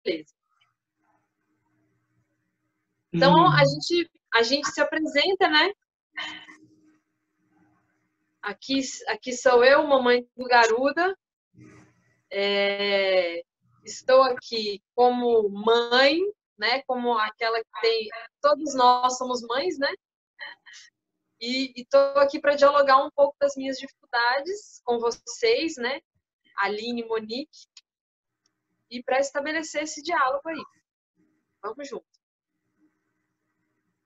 Beleza. Então, Hum. a gente se apresenta, né? Aqui sou eu, mamãe do Garuda. Estou aqui como mãe, né? Como aquela que tem. Todos nós somos mães, né? E estou aqui para dialogar um pouco das minhas dificuldades com vocês, né? Aline e Monique, e para estabelecer esse diálogo aí. Vamos junto.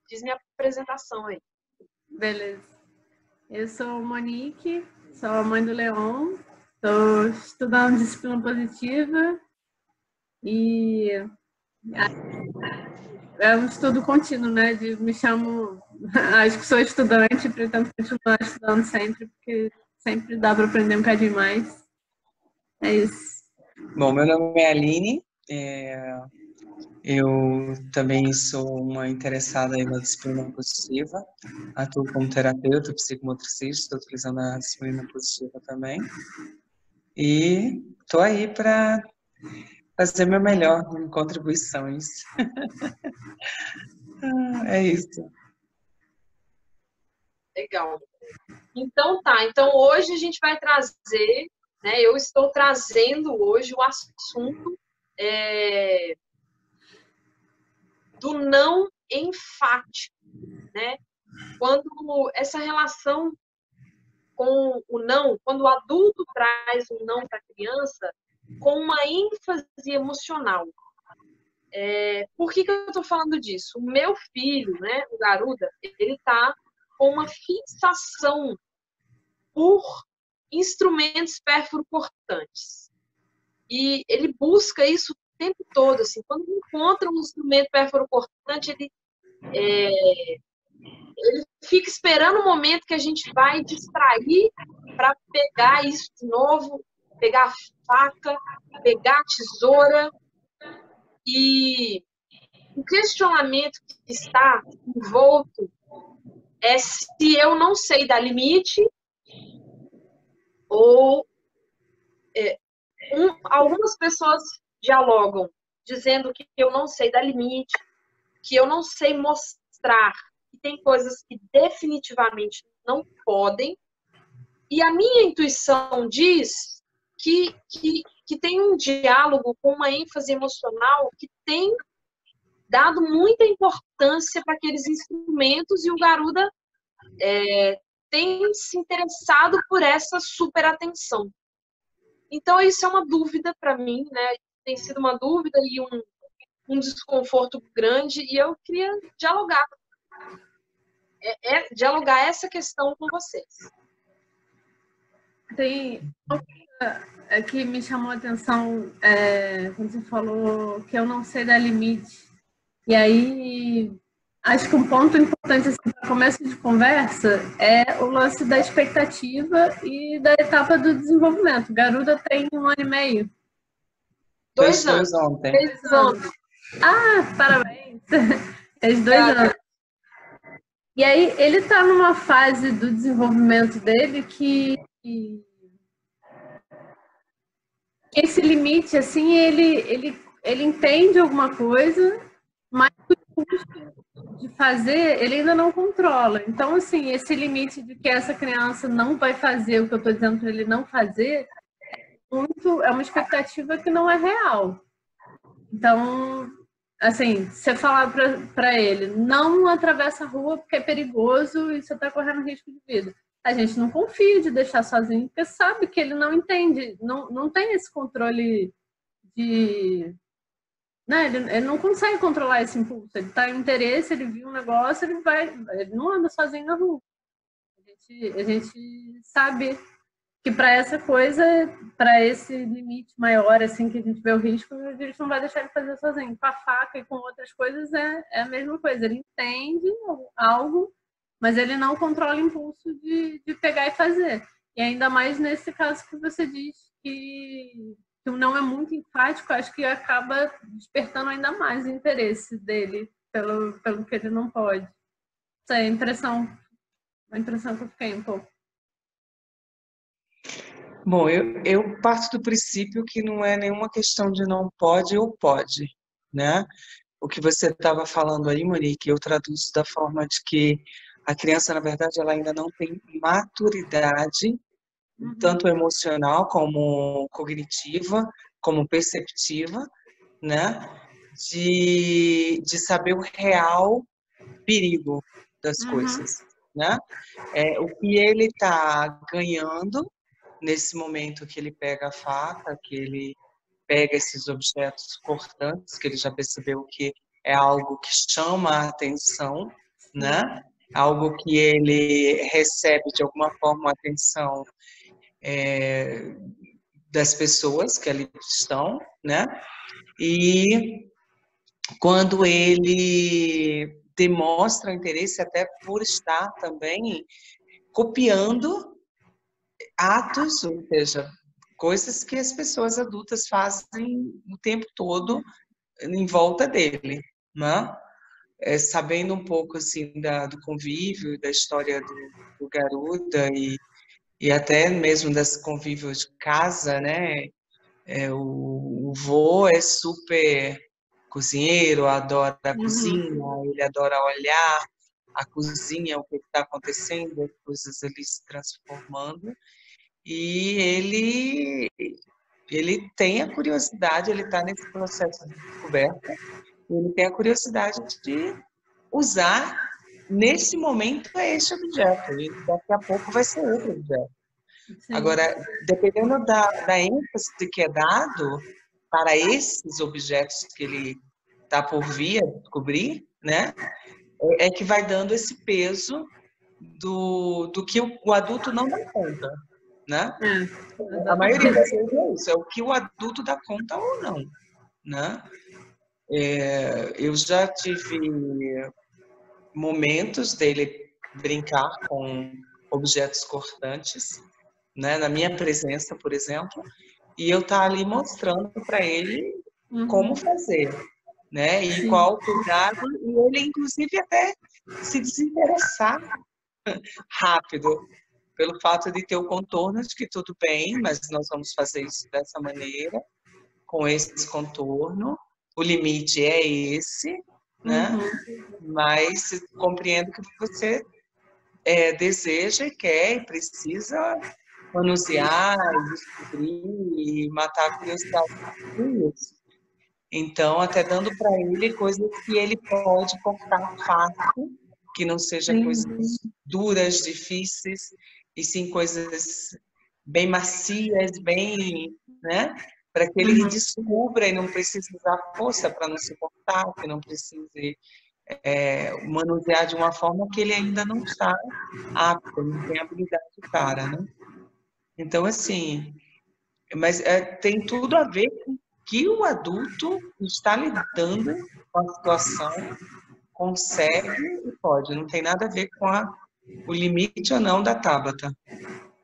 Fiz minha apresentação aí. Beleza. Eu sou Monique, sou a mãe do Leon, estou estudando disciplina positiva e é um estudo contínuo, né? Me chamo, acho que sou estudante, pretendo continuar estudando sempre, porque sempre dá para aprender um bocadinho mais. É isso. Bom, meu nome é Aline, eu também sou uma interessada na disciplina positiva, atuo como terapeuta psicomotricista, estou utilizando a disciplina positiva também, e estou aí para fazer meu melhor em contribuições. É isso. Legal. Então tá, então hoje a gente vai trazer, né? Eu estou trazendo hoje o assunto do não enfático, né? Quando essa relação com o não, quando o adulto traz o não para a criança com uma ênfase emocional. Por que eu estou falando disso? O meu filho, né, o Garuda, ele está com uma fixação por instrumentos pérfuro-cortantes. E ele busca isso o tempo todo. Assim, quando encontra um instrumento pérfuro-cortante, ele fica esperando o momento que a gente vai distrair para pegar isso de novo, pegar a faca, pegar a tesoura. E o questionamento que está envolto é se eu não sei dar limite ou algumas pessoas dialogam dizendo que eu não sei dar limite, que eu não sei mostrar que tem coisas que definitivamente não podem. E a minha intuição diz que tem um diálogo com uma ênfase emocional que tem dado muita importância para aqueles instrumentos e o Garuda tem se interessado por essa super atenção. Então, isso é uma dúvida para mim, né? Tem sido uma dúvida e um desconforto grande, e eu queria dialogar, dialogar essa questão com vocês. Tem uma coisa que me chamou a atenção quando você falou que eu não sei dar limite. E aí, acho que um ponto importante assim, para começo de conversa é o lance da expectativa e da etapa do desenvolvimento. Garuda tem 1 ano e meio. 2 anos. Ontem. 2 anos. Ah, parabéns! Fez 2 anos. E aí, ele está numa fase do desenvolvimento dele que esse limite, assim, ele entende alguma coisa, mas o custo de fazer, ele ainda não controla. Então, assim, esse limite de que essa criança não vai fazer o que eu estou dizendo para ele não fazer, é uma expectativa que não é real. Então, assim, você falar para ele, não atravessa a rua porque é perigoso e você está correndo risco de vida. A gente não confia de deixar sozinho, porque sabe que ele não entende, não tem esse controle de... Né? Ele não consegue controlar esse impulso. Ele está em interesse, ele viu um negócio, ele não anda sozinho na rua. A gente sabe que para essa coisa, para esse limite maior, assim, que a gente vê o risco, a gente não vai deixar ele fazer sozinho. Com a faca e com outras coisas é a mesma coisa. Ele entende algo, mas ele não controla o impulso de pegar e fazer. E ainda mais nesse caso que você diz que não é muito enfático, acho que acaba despertando ainda mais o interesse dele pelo que ele não pode. Essa é a impressão que eu fiquei um pouco. Bom, eu parto do princípio que não é nenhuma questão de não pode ou pode, né? O que você estava falando aí, Monique, eu traduzo da forma de que a criança, na verdade, ela ainda não tem maturidade, tanto emocional como cognitiva, como perceptiva, né? De saber o real perigo das Uhum. coisas, né? O que ele está ganhando nesse momento que ele pega a faca, que ele pega esses objetos cortantes, que ele já percebeu que é algo que chama a atenção, né? Algo que ele recebe de alguma forma a atenção das pessoas que ali estão, né? E quando ele demonstra interesse até por estar também copiando atos, ou seja, coisas que as pessoas adultas fazem o tempo todo em volta dele, né? Sabendo um pouco assim do convívio, da história do Garuda e até mesmo das convívios de casa, né? O vô é super cozinheiro, adora a cozinha, ele adora olhar a cozinha, o que está acontecendo, as coisas ali se transformando. E ele tem a curiosidade, ele está nesse processo de descoberta, ele tem a curiosidade de usar, nesse momento, este objeto, e daqui a pouco vai ser outro objeto. Sim. Agora, dependendo da ênfase que é dado para esses objetos que ele está por vir a descobrir, né, é que vai dando esse peso do que o adulto não dá conta, né? A maioria das vezes é isso, é o que o adulto dá conta ou não, né? Eu já tive momentos dele brincar com objetos cortantes, né, na minha presença, por exemplo, e eu estar ali mostrando para ele como fazer, né, e qual o cuidado, e ele, inclusive, até se desinteressar rápido, pelo fato de ter o contorno de que tudo bem, mas nós vamos fazer isso dessa maneira, com esse contorno, o limite é esse, né? Mas compreendo que você deseja e quer e precisa manusear, descobrir e matar a curiosidade com isso. Então, até dando para ele coisas que ele pode cortar fácil, que não sejam coisas duras, difíceis, e sim coisas bem macias, bem, né? Para que ele descubra e não precise usar força para não se cortar, que não precise manusear de uma forma que ele ainda não está apto, não tem habilidade para, né? Então, assim, mas tem tudo a ver com que o adulto está lidando com a situação, consegue e pode. Não tem nada a ver com o limite ou não da Tabata,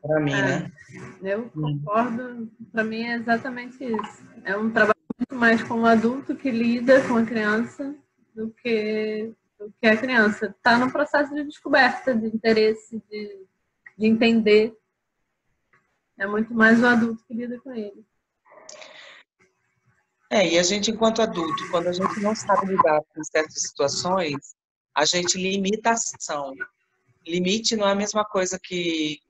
para mim, né? Eu concordo, para mim é exatamente isso. É um trabalho muito mais com o adulto que lida com a criança do que a criança. Está no processo de descoberta, de interesse, de entender. É muito mais o adulto que lida com ele. E a gente, enquanto adulto, quando a gente não sabe lidar com certas situações, a gente limita a ação. Limite não é a mesma coisa que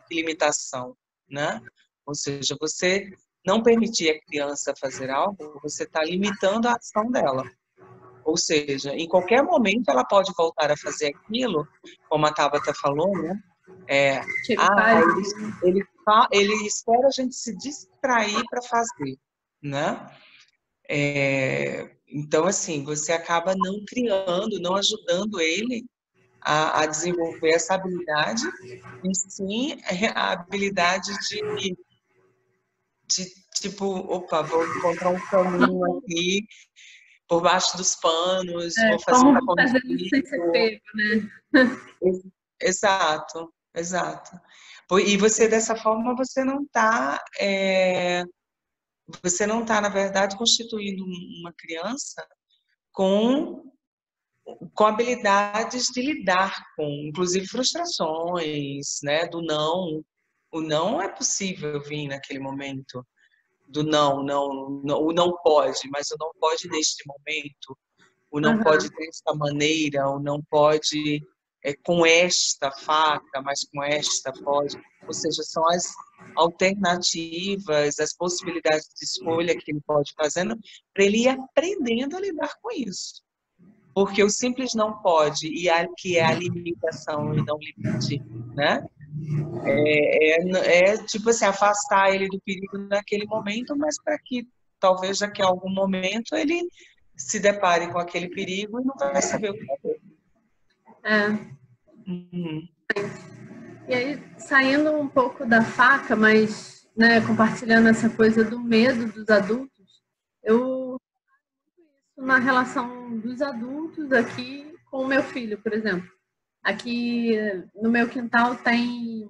limitação, né? Ou seja, você não permitir a criança fazer algo, você está limitando a ação dela. Ou seja, em qualquer momento ela pode voltar a fazer aquilo, como a Tabata falou, né? Ele espera a gente se distrair para fazer, né? Então, assim, você acaba não criando, não ajudando ele a desenvolver essa habilidade, e sim a habilidade de tipo, opa, vou encontrar um caminho aqui por baixo dos panos, vou fazer como um fazer isso sem ser pego, né? Exato, exato. E você, dessa forma, você não tá, na verdade, constituindo uma criança com habilidades de lidar com, inclusive, frustrações, né, do não, O não é possível vir naquele momento do não, o não pode, mas o não pode neste momento, o não pode desta maneira, o não pode com esta faca, mas com esta pode. Ou seja, são as alternativas, as possibilidades de escolha que ele pode fazendo para ele ir aprendendo a lidar com isso. Porque o simples não pode, que é a limitação e não limite, né? Tipo assim, afastar ele do perigo naquele momento, mas para que talvez daqui a algum momento ele se depare com aquele perigo e não vai saber o que fazer. Uhum. E aí, saindo um pouco da faca, mas né, compartilhando essa coisa do medo dos adultos, eu isso na relação dos adultos aqui com o meu filho, por exemplo. Aqui no meu quintal tem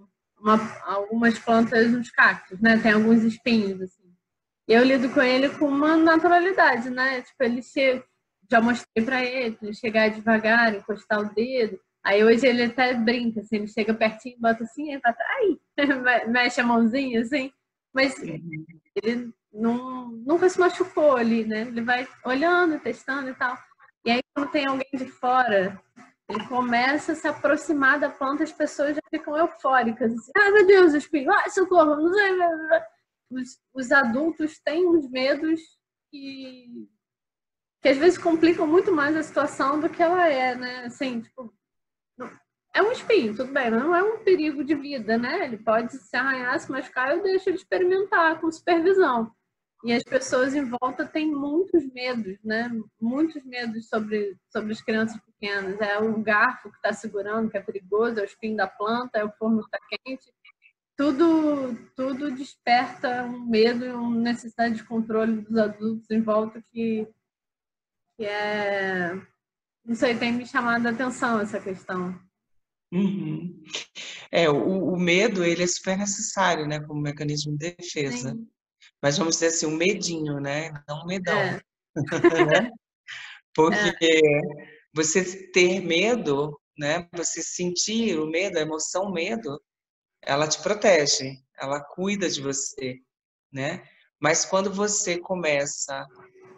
algumas plantas, uns cactos, né? Tem alguns espinhos, assim. E eu lido com ele com uma naturalidade, né? Tipo, ele chega, já mostrei pra ele chegar devagar, encostar o dedo. Aí hoje ele até brinca, assim, ele chega pertinho, bota assim, aí fala, ai, mexe a mãozinha, assim. Mas ele nunca se machucou ali, né? Ele vai olhando, testando e tal. E aí quando tem alguém de fora, ele começa a se aproximar da planta, as pessoas já ficam eufóricas. Assim, ai, meu Deus, espinho, ai, socorro, não sei. Os adultos têm uns medos que às vezes complicam muito mais a situação do que ela é, né? Assim, tipo, é um espinho, tudo bem, mas não é um perigo de vida, né? Ele pode se arranhar, se machucar, eu deixo ele experimentar com supervisão. E as pessoas em volta têm muitos medos, né? Muitos medos sobre as crianças pequenas. É o garfo que está segurando, que é perigoso, é o espinho da planta, é o forno que está quente. Tudo desperta um medo e uma necessidade de controle dos adultos em volta que é... Não sei, tem me chamado a atenção essa questão. Uhum. O medo, ele é super necessário, né, como mecanismo de defesa. Sim. Mas vamos dizer assim, um medinho, né, não um medão. Né? Porque você ter medo, né, você sentir o medo, a emoção medo, ela te protege, ela cuida de você, né? Mas quando você começa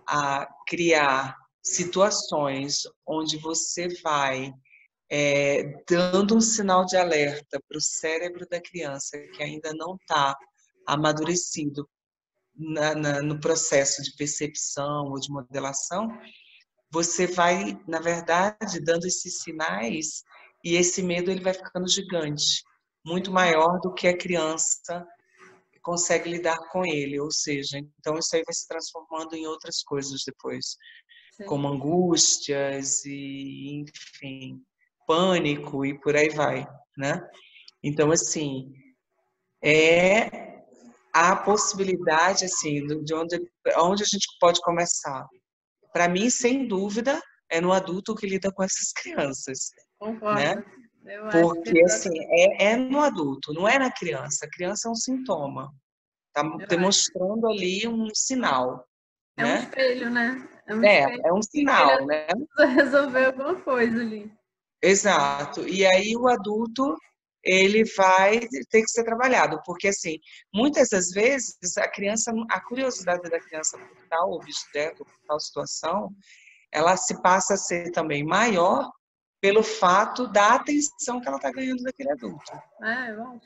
a criar situações onde você vai dando um sinal de alerta para o cérebro da criança que ainda não está amadurecido no processo de percepção ou de modelação, você vai, na verdade, dando esses sinais e esse medo ele vai ficando gigante, muito maior do que a criança consegue lidar com ele, ou seja, então isso aí vai se transformando em outras coisas depois, como angústias e, enfim, pânico e por aí vai, né? Então, assim, é a possibilidade, assim, de onde a gente pode começar. Para mim, sem dúvida, é no adulto que lida com essas crianças. Concordo. Né? Porque, assim, é no adulto, não é na criança. A criança é um sintoma. Está demonstrando ali um sinal. É um espelho, né? É um sinal, né? Precisa resolver alguma coisa ali. Exato. E aí o adulto, ele vai ter que ser trabalhado, porque assim, muitas das vezes a curiosidade da criança por tal objeto, por tal situação, ela se passa a ser também maior pelo fato da atenção que ela está ganhando daquele adulto.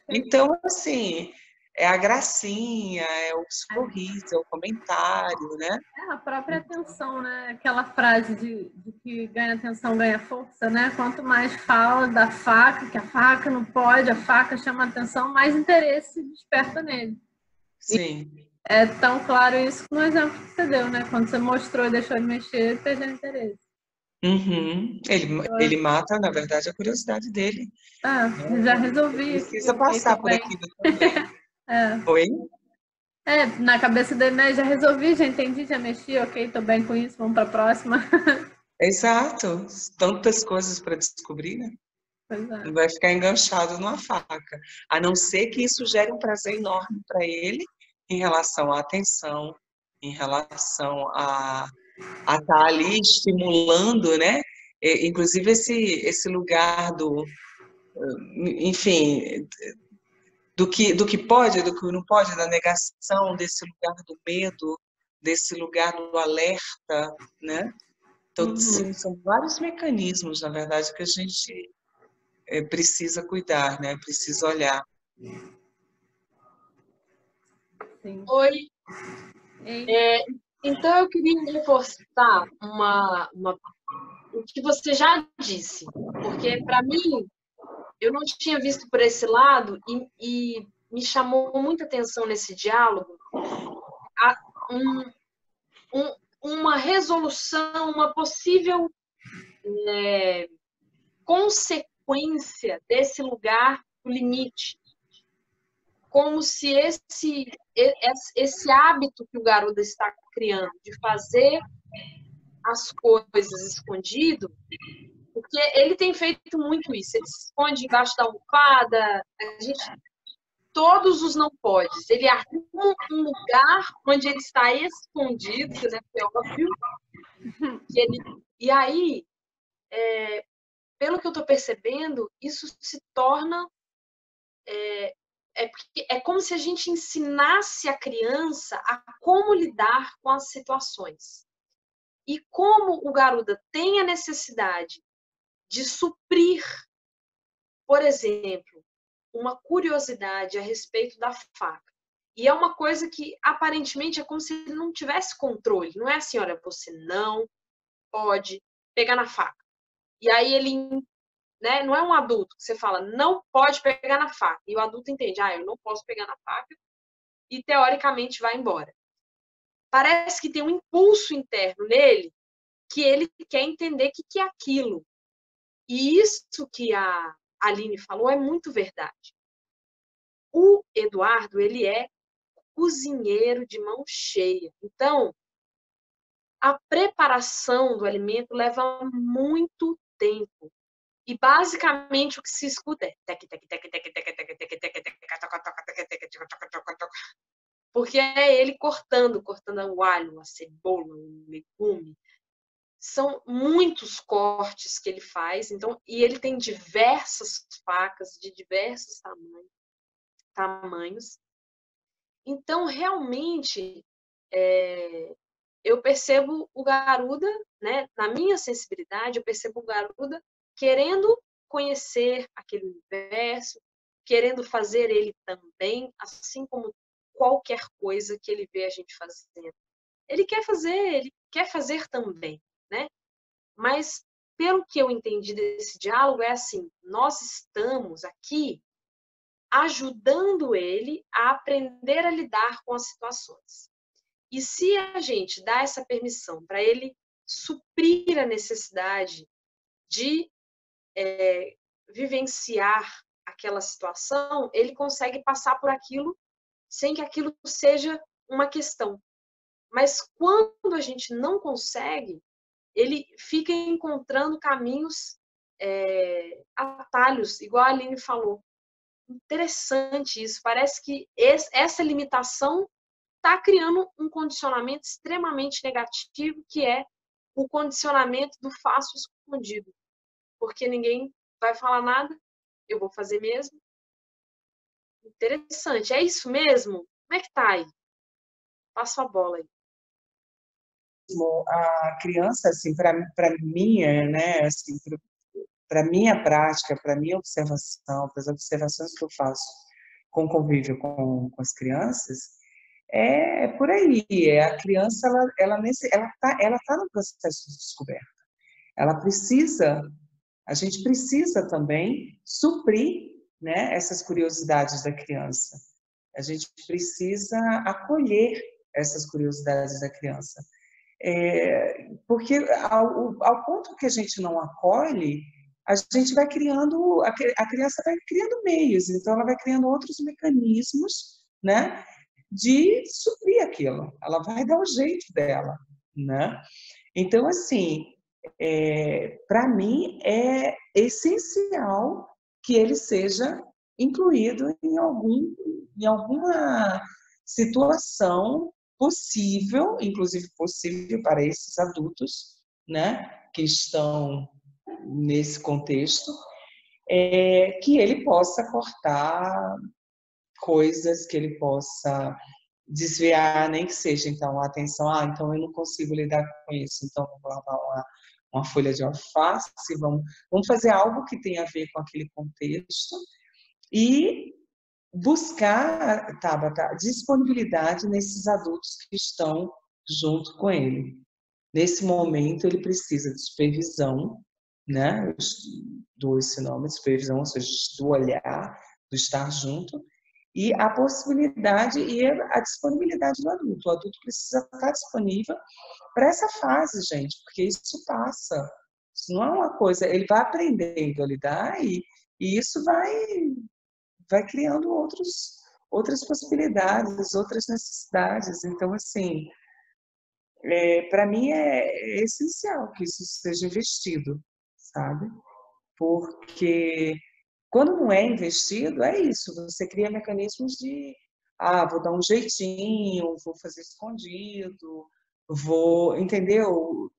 Então, assim, é a gracinha, é o sorriso, é o comentário, né? É a própria atenção, né? Aquela frase de que ganha atenção, ganha força, né? Quanto mais fala da faca, que a faca não pode, a faca chama atenção, mais interesse desperta nele. Sim. E é tão claro isso no exemplo que você deu, né? Quando você mostrou e deixou ele mexer, perdeu interesse. Uhum. Ele mata, na verdade, a curiosidade dele. Já resolvi. Precisa passar por aquilo também. Oi? Na cabeça dele, né? Já resolvi, já entendi, já mexi, ok, tô bem com isso, vamos pra próxima. Exato. Tantas coisas para descobrir, né? Não vai ficar enganchado numa faca. A não ser que isso gere um prazer enorme para ele em relação à atenção, em relação a estar ali estimulando, né? Inclusive esse lugar do... Enfim, do que pode, do que não pode, da negação, desse lugar do medo, desse lugar do alerta, né? Então, sim, são vários mecanismos, na verdade, que a gente precisa cuidar, né? Precisa olhar. Sim. Oi. Então, eu queria reforçar o que você já disse, porque, para mim, eu não tinha visto por esse lado e me chamou muita atenção nesse diálogo uma resolução, uma possível consequência desse lugar do limite. Como se esse hábito que o garoto está criando de fazer as coisas escondido, porque ele tem feito muito isso, ele se esconde embaixo da almofada, todos os não podes, ele arruma um lugar onde ele está escondido, né, é óbvio, e aí, pelo que eu estou percebendo, isso se torna é como se a gente ensinasse a criança a como lidar com as situações. E como o Garuda tem a necessidade de suprir, por exemplo, uma curiosidade a respeito da faca. E é uma coisa que, aparentemente, é como se ele não tivesse controle. Não é assim, olha, você não pode pegar na faca. E aí ele, né, não é um adulto que você fala, não pode pegar na faca. E o adulto entende, eu não posso pegar na faca, e teoricamente vai embora. Parece que tem um impulso interno nele que ele quer entender o que é aquilo. E isso que a Aline falou é muito verdade. O Eduardo, ele é cozinheiro de mão cheia. Então, a preparação do alimento leva muito tempo. E basicamente o que se escuta é porque é ele cortando o alho, a cebola, o legume. São muitos cortes que ele faz, então, e ele tem diversas facas de diversos tamanhos. Então, realmente, eu percebo o Garuda, né, na minha sensibilidade, eu percebo o Garuda querendo conhecer aquele universo, querendo fazer ele também, assim como qualquer coisa que ele vê a gente fazendo. Ele quer fazer também, né? Mas, pelo que eu entendi desse diálogo, é assim, nós estamos aqui ajudando ele a aprender a lidar com as situações. E se a gente dá essa permissão para ele suprir a necessidade de vivenciar aquela situação, ele consegue passar por aquilo sem que aquilo seja uma questão. Mas quando a gente não consegue, ele fica encontrando caminhos, atalhos, igual a Aline falou. Interessante isso. Parece que essa limitação está criando um condicionamento extremamente negativo, que é o condicionamento do faço escondido. Porque ninguém vai falar nada, eu vou fazer mesmo. Interessante. É isso mesmo? Como é que tá aí? Passo a bola aí. A criança, assim, para mim, né, assim, para minha prática, para minha observação, para as observações que eu faço com o convívio com as crianças, é por aí. A criança, ela tá no processo de descoberta. A gente precisa também suprir, né, essas curiosidades da criança. A gente precisa acolher essas curiosidades da criança. Porque ao ponto que a gente não acolhe, a gente vai criando, a criança vai criando meios, então ela vai criando outros mecanismos, né, de suprir aquilo. Ela vai dar o jeito dela, né? Então, assim, para mim é essencial que ele seja incluído em alguma situação possível, inclusive possível para esses adultos, né, que estão nesse contexto, que ele possa cortar coisas que ele possa desviar, nem que seja, então, a atenção, então eu não consigo lidar com isso, então vou lavar uma folha de alface, vamos fazer algo que tenha a ver com aquele contexto e buscar, Tabata, disponibilidade nesses adultos que estão junto com ele. Nesse momento, ele precisa de supervisão, né? Eu dou esse nome, supervisão, ou seja, do olhar, do estar junto, e a possibilidade e a disponibilidade do adulto. O adulto precisa estar disponível para essa fase, gente, porque isso passa. Isso não é uma coisa, ele vai aprendendo a lidar e isso vai criando outras possibilidades, outras necessidades. Então, assim, para mim é essencial que isso seja investido, sabe? Porque quando não é investido, é isso, você cria mecanismos de, vou dar um jeitinho, vou fazer escondido, entendeu?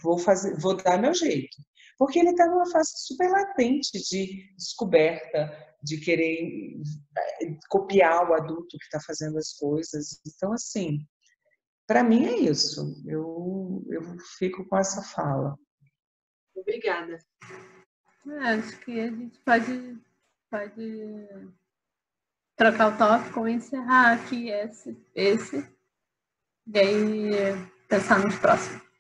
Vou dar meu jeito. Porque ele está numa fase super latente de descoberta, de querer copiar o adulto que está fazendo as coisas. Então, assim, para mim é isso. Eu fico com essa fala. Obrigada. Acho que a gente pode trocar o tópico e encerrar aqui esse e aí pensar nos próximos.